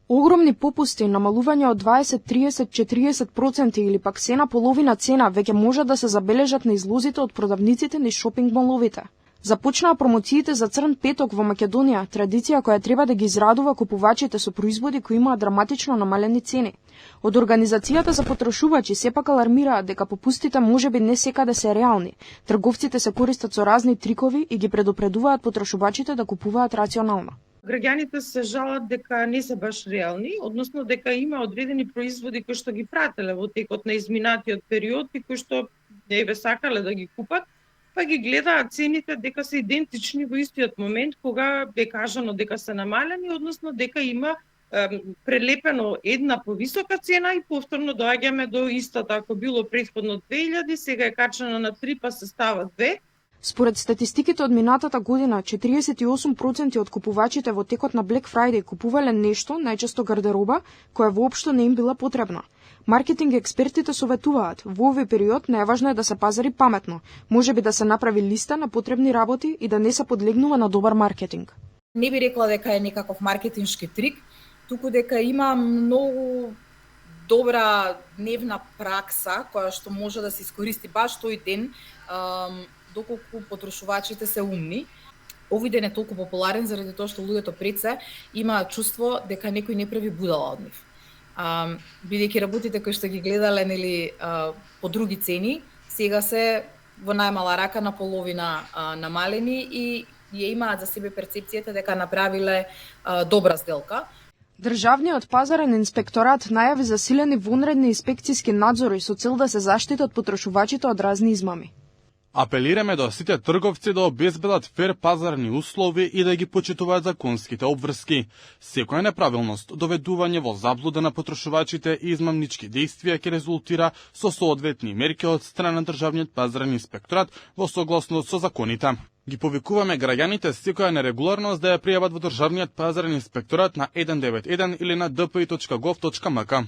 Огромни попусти, намалување од 20, 30, 40% или пак се на половина цена веќе може да се забележат на излозите од продавниците низ шопинг моловите. Започнаа промоциите за Црн петок во Македонија, традиција која треба да ги израдува купувачите со производи кои имаат драматично намалени цени. Од Организацијата за потрошувачи сепак алармираат дека попустите можеби не секаде се реални. Трговците се користат со разни трикови и ги предупредуваат потрошувачите да купуваат рационално. Граѓаните се жалат дека не се баш реални, односно дека има одредени производи кои што ги прателе во текот на изминатиот период и кои што не ве сакале да ги купат, па ги гледаат цените дека се идентични во истиот момент кога е кажано дека се намалени, односно дека има прелепено една повисока цена и повторно доаѓаме до истата. Ако било претходно 2000, сега е качено на 3 па се става 2. Според статистиките од минатата година, 48% од купувачите во текот на Black Friday купувале нешто, најчесто гардероба, која воопшто не им била потребна. Маркетинг експертите советуваат, во овој период најважно е да се пазари паметно, можеби да се направи листа на потребни работи и да не се подлегнува на добар маркетинг. Не би рекла дека е некаков маркетиншки трик, туку дека има многу добра дневна пракса која што може да се искористи баш тој ден, доколку потрошувачите се умни. Овој ден е толку популарен заради тоа што луѓето пред се имаат чувство дека некој не прави будала од нив. Бидејќи работите кои што ги гледале по други цени, сега се во најмала рака на половина намалени и ја имаат за себе перцепцијата дека направиле добра сделка. Државниот пазарен инспекторат најави засилени вонредни инспекцијски надзори со цел да се заштитат потрошувачите од разни измами. Апелираме до сите трговци да обезбедат фер пазарни услови и да ги почитуваат законските обврски. Секоја неправилност, доведување во заблуда на потрошувачите и измамнички действија ќе резултира со соодветни мерки од страна на Државниот пазарен инспекторат во согласност со законите. Ги повикуваме граѓаните секоја нерегуларност да ја пријават во Државниот пазарен инспекторат на 191 или на dpi.gov.mk.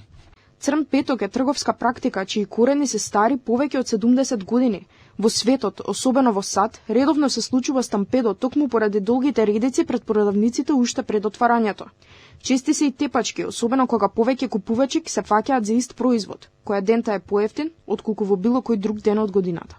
Црн петок е трговска практика чии корени се стари повеќе од 70 години. Во светот, особено во САД, редовно се случува стампедо токму поради долгите редици пред продавниците уште пред отварањето. Чести се и тепачки, особено кога повеќе купувачи се фаќаат за ист производ, која дента е поевтин отколку во било кој друг ден од годината.